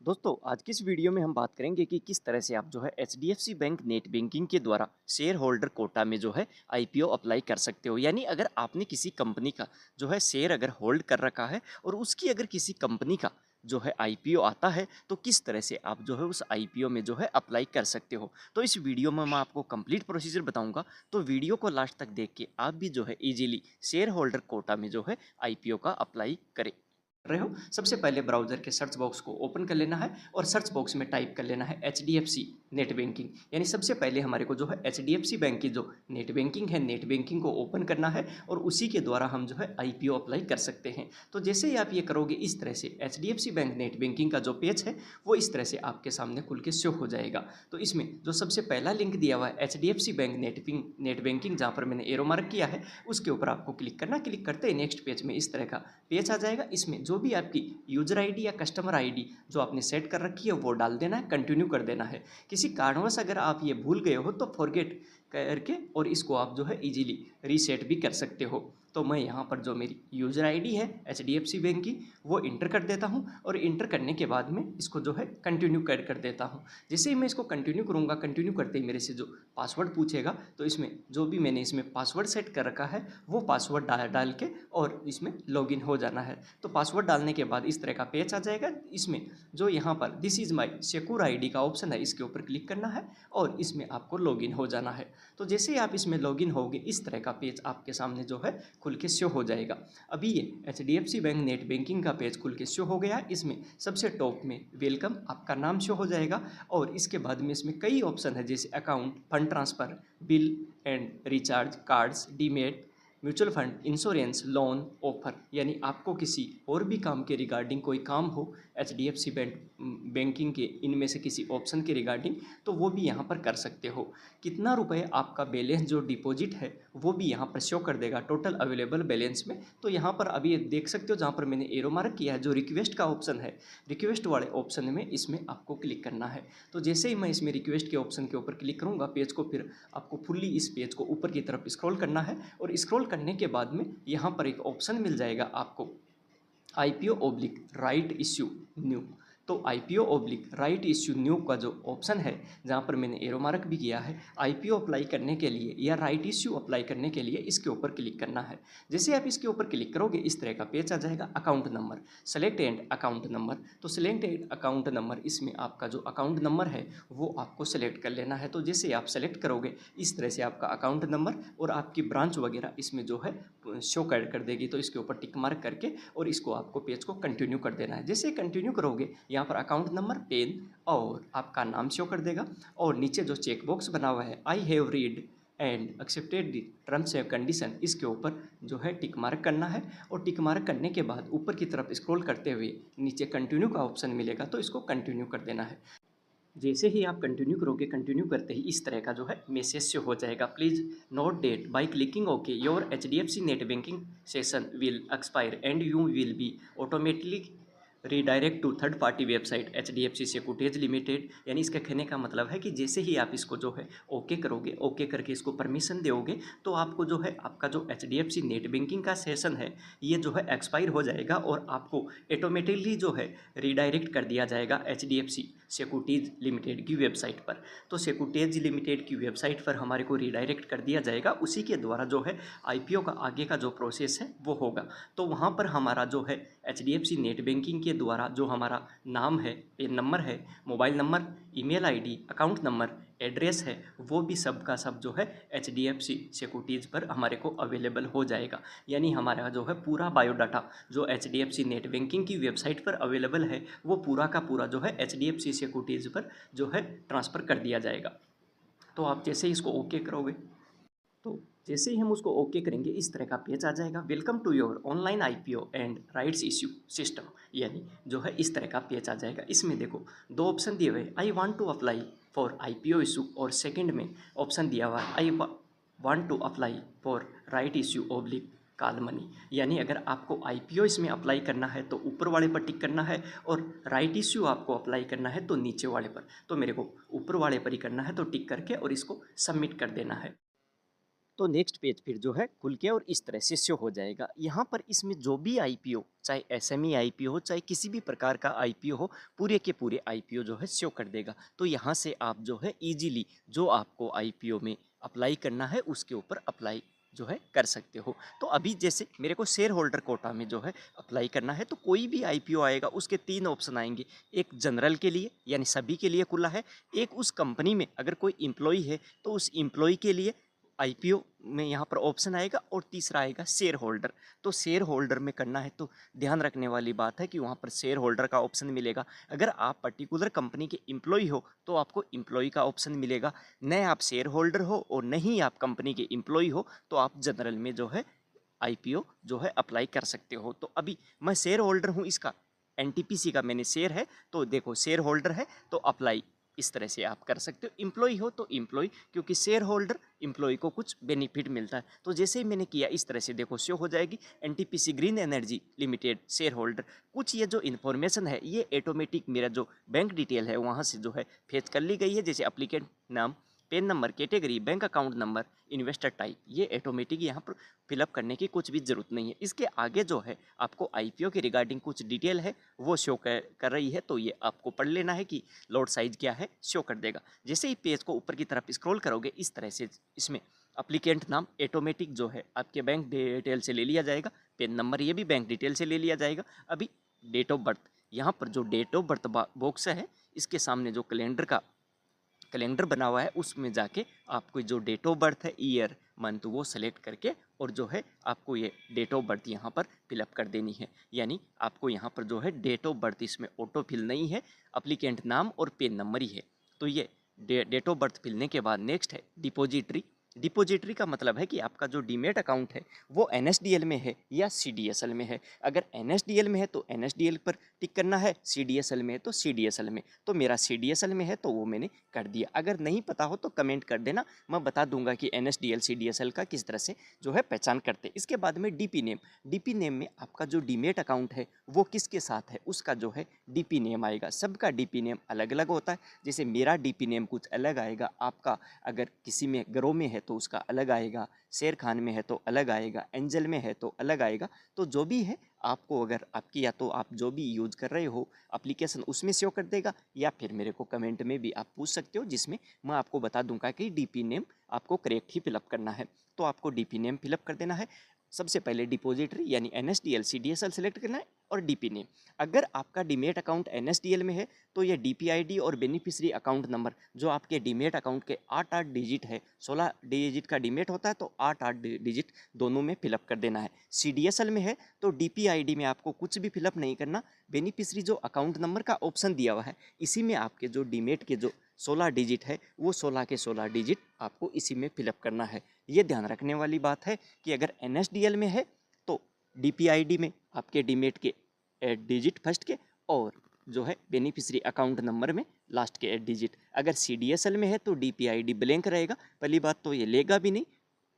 दोस्तों आज की इस वीडियो में हम बात करेंगे कि किस तरह से आप जो है एचडीएफसी बैंक नेट बैंकिंग के द्वारा शेयर होल्डर कोटा में जो है आईपीओ अप्लाई कर सकते हो। यानी अगर आपने किसी कंपनी का जो है शेयर अगर होल्ड कर रखा है और उसकी अगर किसी कंपनी का जो है आईपीओ आता है तो किस तरह से आप जो है उस आईपीओ में जो है अप्लाई कर सकते हो। तो इस वीडियो में मैं आपको कंप्लीट प्रोसीजर बताऊंगा, तो वीडियो को लास्ट तक देख के आप भी जो है इजीली शेयर होल्डर कोटा में जो है आईपीओ का अप्लाई करें रहे हो। सबसे पहले ब्राउज़र के सर्च बॉक्स को ओपन कर लेना है और सर्च बॉक्स में टाइप कर लेना है एचडीएफसी नेट बैंकिंग। यानी सबसे पहले हमारे को जो है एचडीएफसी बैंक की जो नेट बैंकिंग है, नेट बैंकिंग को ओपन करना है और उसी के द्वारा हम जो है आईपीओ अप्लाई कर सकते हैं। तो जैसे ही आप ये करोगे इस तरह से एचडीएफसी बैंक नेट बैंकिंग का जो पेज है वो इस तरह से आपके सामने खुल के शो हो जाएगा। तो इसमें जो सबसे पहला लिंक दिया हुआ है एचडीएफसी बैंक नेट बैंकिंग, जहाँ पर मैंने एरो मार्क किया है उसके ऊपर आपको क्लिक करना। क्लिक करते ही नेक्स्ट पेज में इस तरह का पेज आ जाएगा। इसमें जो भी आपकी यूजर आईडी या कस्टमर आईडी जो आपने सेट कर रखी है वो डाल देना है, कंटिन्यू कर देना है। किसी कारणवश अगर आप ये भूल गए हो तो फॉरगेट करके और इसको आप जो है इजीली रीसेट भी कर सकते हो। तो मैं यहाँ पर जो मेरी यूजर आईडी है एचडीएफसी बैंक की वो इंटर कर देता हूँ और इंटर करने के बाद में इसको जो है कंटिन्यू कर देता हूँ। जैसे ही मैं इसको कंटिन्यू करूँगा, कंटिन्यू करते ही मेरे से जो पासवर्ड पूछेगा तो इसमें जो भी मैंने इसमें पासवर्ड सेट कर रखा है वो पासवर्ड डाल के और इसमें लॉगिन हो जाना है। तो पासवर्ड डालने के बाद इस तरह का पेज आ जाएगा। इसमें जो यहाँ पर this is my secure ID का ऑप्शन है इसके ऊपर क्लिक करना है और इसमें आपको लॉगिन हो जाना है। तो जैसे ही आप इसमें लॉगिन होगे इस तरह का पेज आपके सामने जो है खुल के शो हो जाएगा। अभी ये एचडीएफसी बैंक नेट बैंकिंग का पेज खुल के शो हो गया है। इसमें सबसे टॉप में वेलकम आपका नाम शो हो जाएगा और इसके बाद में इसमें कई ऑप्शन है जैसे account, fund transfer, bill and recharge, cards, demat, mutual fund, insurance, loan, offer. यानी आपको किसी और भी काम के रिगार्डिंग कोई काम हो एचडीएफसी बैंकिंग के इनमें से किसी ऑप्शन के रिगार्डिंग तो वो भी यहाँ पर कर सकते हो। कितना रुपए आपका बैलेंस जो डिपॉजिट है वो भी यहाँ पर शो कर देगा टोटल अवेलेबल बैलेंस में। तो यहाँ पर अभी देख सकते हो जहाँ पर मैंने एरो मार्क किया है जो रिक्वेस्ट का ऑप्शन है, रिक्वेस्ट वाले ऑप्शन में इसमें आपको क्लिक करना है। तो जैसे ही मैं इसमें रिक्वेस्ट के ऑप्शन के ऊपर क्लिक करूँगा पेज को फिर आपको फुल्ली इस पेज को ऊपर की तरफ स्क्रॉल करना है और स्क्रॉल करने के बाद में यहाँ पर एक ऑप्शन मिल जाएगा आपको IPO oblique right issue new. तो IPO oblique right issue new का जो ऑप्शन है जहाँ पर मैंने एरो मार्क भी किया है, आईपीओ अप्लाई करने के लिए या राइट इश्यू अप्लाई करने के लिए इसके ऊपर क्लिक करना है। जैसे आप इसके ऊपर क्लिक करोगे इस तरह का पेज आ जाएगा। Account number, select and account number. तो सेलेक्ट एंड अकाउंट नंबर, इसमें आपका जो अकाउंट नंबर है वो आपको सेलेक्ट कर लेना है। तो जैसे आप सेलेक्ट करोगे इस तरह से आपका अकाउंट नंबर और आपकी ब्रांच वगैरह इसमें जो है शो कर देगी। तो इसके ऊपर टिक मार्क करके और इसको आपको पेज को कंटिन्यू कर देना है। जैसे कंटिन्यू करोगे यहाँ पर अकाउंट नंबर, पेन और आपका नाम शो कर देगा और नीचे जो चेक बॉक्स बना हुआ है I have read and accepted the terms and condition, इसके ऊपर जो है टिक मार्क करना है। और टिक मार्क करने के बाद ऊपर की तरफ स्क्रॉल करते हुए नीचे कंटिन्यू का ऑप्शन मिलेगा तो इसको कंटिन्यू कर देना है। जैसे ही आप कंटिन्यू करोगे, कंटिन्यू करते ही इस तरह का जो है मैसेज शो हो जाएगा, please note that by clicking okay your HDFC net banking session will expire and you will be automatically redirect to third party website HDFC securities limited. यानी इसका कहने का मतलब है कि जैसे ही आप इसको जो है ओके करोगे, ओके करके इसको परमिशन दोगे तो आपको जो है आपका जो एचडीएफसी नेट बैंकिंग का सेशन है ये जो है एक्सपायर हो जाएगा और आपको ऑटोमेटिकली जो है रीडायरेक्ट कर दिया जाएगा एचडीएफसी सिक्योरिटीज लिमिटेड की वेबसाइट पर। तो सिक्योरिटीज लिमिटेड की वेबसाइट पर हमारे को रीडायरेक्ट कर दिया जाएगा। उसी के द्वारा जो है आईपीओ का आगे का जो प्रोसेस है वो होगा। तो वहाँ पर हमारा जो है एचडीएफसी नेट बैंकिंग के द्वारा जो हमारा नाम है, पेन नंबर है, mobile number, email ID, account number, address है, वो भी सब का सब जो है एचडीएफसी सिक्योरिटीज़ पर हमारे को अवेलेबल हो जाएगा। यानी हमारा जो है पूरा बायोडाटा जो एचडीएफसी नेट बैंकिंग की वेबसाइट पर अवेलेबल है वो पूरा का पूरा जो है एचडीएफसी सिक्योरिटीज़ पर जो है ट्रांसफ़र कर दिया जाएगा। तो आप जैसे ही इसको ओके करोगे तो जैसे ही हम उसको ओके करेंगे इस तरह का पेज आ जाएगा, welcome to your online IPO and rights issue system. यानी जो है इस तरह का पेज आ जाएगा। इसमें देखो दो ऑप्शन दिए हुए, I want to apply for IPO issue और सेकंड में ऑप्शन दिया हुआ है I want to apply for right issue oblique call money. यानी अगर आपको आईपीओ इसमें अप्लाई करना है तो ऊपर वाले पर टिक करना है और राइट इश्यू आपको अप्लाई करना है तो नीचे वाले पर। तो मेरे को ऊपर वाले पर ही करना है तो टिक करके और इसको सबमिट कर देना है। तो नेक्स्ट पेज फिर जो है खुल के और इस तरह से शो हो जाएगा। यहाँ पर इसमें जो भी आईपीओ, चाहे एसएमई आईपीओ हो, चाहे किसी भी प्रकार का आईपीओ हो, पूरे के पूरे आईपीओ जो है शो कर देगा। तो यहाँ से आप जो है इजीली जो आपको आईपीओ में अप्लाई करना है उसके ऊपर अप्लाई जो है कर सकते हो। तो अभी जैसे मेरे को शेयर होल्डर कोटा में जो है अप्लाई करना है, तो कोई भी आईपीओ आएगा उसके 3 ऑप्शन आएंगे। एक जनरल के लिए यानी सभी के लिए खुला है, एक उस कंपनी में अगर कोई एम्प्लॉय है तो उस एम्प्लॉय के लिए आईपीओ में यहाँ पर ऑप्शन आएगा, और तीसरा आएगा शेयर होल्डर। तो शेयर होल्डर में करना है तो ध्यान रखने वाली बात है कि वहाँ पर शेयर होल्डर का ऑप्शन मिलेगा। अगर आप पर्टिकुलर कंपनी के एम्प्लॉय हो तो आपको एम्प्लॉय का ऑप्शन मिलेगा, न आप शेयर होल्डर हो और न ही आप कंपनी के एम्प्लॉय हो तो आप जनरल में जो है आईपीओ जो है अप्लाई कर सकते हो। तो अभी मैं शेयर होल्डर हूँ, इसका एनटीपीसी का मैंने शेयर है, तो देखो शेयर होल्डर है तो अप्लाई इस तरह से आप कर सकते हो। एम्प्लॉय हो तो एम्प्लॉय, क्योंकि शेयर होल्डर एम्प्लॉय को कुछ बेनिफिट मिलता है। तो जैसे ही मैंने किया इस तरह से देखो शो हो जाएगी NTPC green energy limited share holder. कुछ ये जो इन्फॉर्मेशन है ये ऑटोमेटिक मेरा जो बैंक डिटेल है वहाँ से जो है फेच कर ली गई है, जैसे अप्लीकेंट नाम, PAN number, category, bank account number, investor type, ये ऑटोमेटिक यहाँ पर फिलअप करने की कुछ भी ज़रूरत नहीं है। इसके आगे जो है आपको आईपीओ के रिगार्डिंग कुछ डिटेल है वो शो कर रही है, तो ये आपको पढ़ लेना है कि लॉट साइज क्या है, शो कर देगा। जैसे ही पेज को ऊपर की तरफ स्क्रॉल करोगे इस तरह से इसमें अप्लीकेंट नाम ऑटोमेटिक जो है आपके बैंक डिटेल से ले लिया जाएगा, पेन नंबर ये भी बैंक डिटेल से ले लिया जाएगा। अभी डेट ऑफ बर्थ, यहाँ पर जो डेट ऑफ बर्थ बॉक्स है इसके सामने जो कैलेंडर बना हुआ है उसमें जाके आपको जो डेट ऑफ बर्थ है, ईयर मंथ, वो सेलेक्ट करके और जो है आपको ये डेट ऑफ बर्थ यहाँ पर फिलअप कर देनी है। यानी आपको यहाँ पर जो है डेट ऑफ बर्थ इसमें ऑटो फिल नहीं है, अप्लीकेंट नाम और पेन नंबर ही है। तो ये डेट ऑफ बर्थ फिलने के बाद नेक्स्ट है डिपॉजिटरी। डिपॉजिटरी का मतलब है कि आपका जो डीमेट अकाउंट है वो एनएसडीएल में है या सीडीएसएल में है। अगर एनएसडीएल में है तो एनएसडीएल पर टिक करना है, सीडीएसएल में है तो सीडीएसएल में। तो मेरा सीडीएसएल में है तो वो मैंने कर दिया। अगर नहीं पता हो तो कमेंट कर देना, मैं बता दूंगा कि एनएसडीएल सीडीएसएल का किस तरह से जो है पहचान करते। इसके बाद में डीपी नेम। डीपी नेम में आपका जो डीमेट अकाउंट है वो किसके साथ है उसका जो है डीपी नेम आएगा। सबका डीपी नेम अलग अलग होता है, जैसे मेरा डीपी नेम कुछ अलग आएगा, आपका अगर किसी में ग्रो में है तो उसका अलग आएगा, शेर खान में है तो अलग आएगा, एंजल में है तो अलग आएगा। तो जो भी है आपको, अगर आपकी या तो आप जो भी यूज़ कर रहे हो एप्लीकेशन उसमें शो कर देगा, या फिर मेरे को कमेंट में भी आप पूछ सकते हो जिसमें मैं आपको बता दूंगा कि डीपी नेम आपको करेक्ट ही फिलअप करना है। तो आपको डीपी नेम फिलअप कर देना है। सबसे पहले डिपॉजिटरी यानी एनएसडीएल सीडीएसएल सेलेक्ट करना है और डीपी नेम। अगर आपका डीमेट अकाउंट एनएसडीएल में है तो ये डीपीआईडी और बेनिफिशियरी अकाउंट नंबर जो आपके डीमेट अकाउंट के 8 डिजिट है, 16 डिजिट का डीमेट होता है तो 8 डिजिट दोनों में फिलअप कर देना है। सीडीएसएल में है तो डीपीआईडी में आपको कुछ भी फिलअप नहीं करना, बेनिफिशियरी जो अकाउंट नंबर का ऑप्शन दिया हुआ है इसी में आपके जो डीमेट के जो 16 डिजिट है वो 16 के 16 डिजिट आपको इसी में फिलअप करना है। ये ध्यान रखने वाली बात है कि अगर एनएसडीएल में है तो डीपीआईडी में आपके डीमेट के 8 डिजिट फर्स्ट के और जो है बेनिफिशियरी अकाउंट नंबर में लास्ट के 8 डिजिट। अगर सीडीएसएल में है तो डीपीआईडी ब्लैंक रहेगा, पहली बात तो ये लेगा भी नहीं,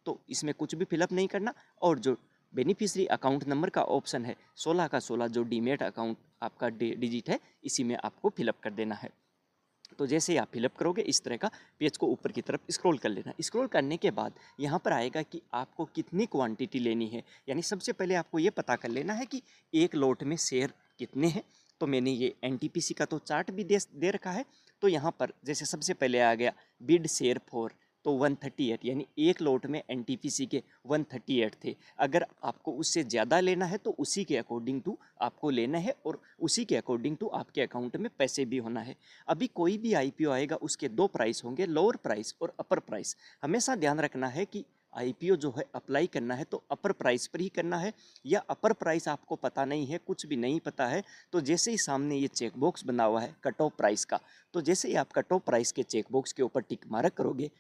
तो इसमें कुछ भी फिलअप नहीं करना। और जो बेनिफिशियरी अकाउंट नंबर का ऑप्शन है 16 का 16 जो डीमेट अकाउंट आपका डिजिट है इसी में आपको फिलअप कर देना है। तो जैसे ही आप फिलअप करोगे इस तरह का पेज को ऊपर की तरफ स्क्रॉल कर लेना। स्क्रॉल करने के बाद यहाँ पर आएगा कि आपको कितनी क्वांटिटी लेनी है, यानी सबसे पहले आपको ये पता कर लेना है कि एक लोट में शेयर कितने हैं। तो मैंने ये एनटीपीसी का तो चार्ट भी दे रखा है। तो यहाँ पर जैसे सबसे पहले आ गया बिड शेयर फॉर, तो 138 यानी एक लोट में एनटीपीसी के 138 थे। अगर आपको उससे ज़्यादा लेना है तो उसी के अकॉर्डिंग टू आपको लेना है और उसी के अकॉर्डिंग टू आपके अकाउंट में पैसे भी होना है। अभी कोई भी आईपीओ आएगा उसके 2 प्राइस होंगे, लोअर प्राइस और अपर प्राइस। हमेशा ध्यान रखना है कि आईपीओ जो है अप्लाई करना है तो अपर प्राइस पर ही करना है, या अपर प्राइस आपको पता नहीं है, कुछ भी नहीं पता है, तो जैसे ही सामने ये चेक बॉक्स बना हुआ है कट ऑफ प्राइस का, तो जैसे ही आप कट ऑफ प्राइस के चेक बॉक्स के ऊपर टिक मार्क करोगे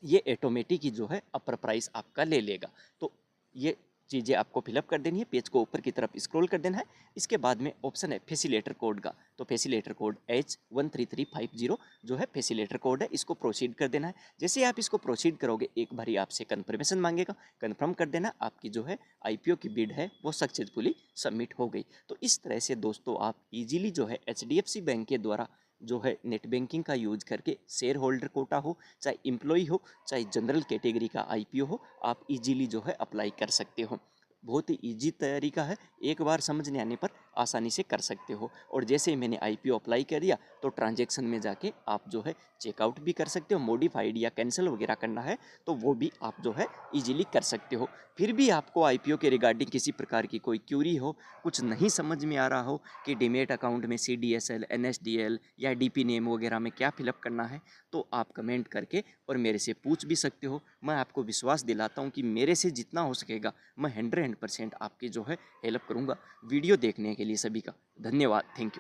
ये ऑटोमेटिक ही जो है अपर प्राइस आपका ले लेगा। तो ये चीज़ें आपको फिलअप कर देनी है, पेज को ऊपर की तरफ स्क्रॉल कर देना है। इसके बाद में ऑप्शन है फैसिलिटेटर कोड का, तो फैसिलिटेटर कोड H13350 जो है फैसिलिटेटर कोड है, इसको प्रोसीड कर देना है। जैसे आप इसको प्रोसीड करोगे एक बारी आपसे कन्फर्मेशन मांगेगा, कन्फर्म कर देना, आपकी जो है आईपीओ की बिड है वो सक्सेसफुली सबमिट हो गई। तो इस तरह से दोस्तों आप इजीली जो है HDFC बैंक के द्वारा जो है नेट बैंकिंग का यूज करके शेयर होल्डर कोटा हो, चाहे एम्प्लॉय हो, चाहे जनरल कैटेगरी का आईपीओ हो, आप इजीली जो है अप्लाई कर सकते हो। बहुत ही ईजी तरीका है, एक बार समझने आने पर आसानी से कर सकते हो। और जैसे ही मैंने आईपीओ अप्लाई कर दिया तो ट्रांजैक्शन में जाके आप जो है चेकआउट भी कर सकते हो, मॉडिफाइड या कैंसिल वगैरह करना है तो वो भी आप जो है इजीली कर सकते हो। फिर भी आपको आईपीओ के रिगार्डिंग किसी प्रकार की कोई क्यूरी हो, कुछ नहीं समझ में आ रहा हो कि डीमेट अकाउंट में सीडीएसएल, एनएसडीएल या डीपी नेम वगैरह में क्या फिलअप करना है, तो आप कमेंट करके और मेरे से पूछ भी सकते हो। मैं आपको विश्वास दिलाता हूँ कि मेरे से जितना हो सकेगा मैं 100% आपकी जो है हेल्प करूँगा। वीडियो देखने के लिए सभी का धन्यवाद। Thank you.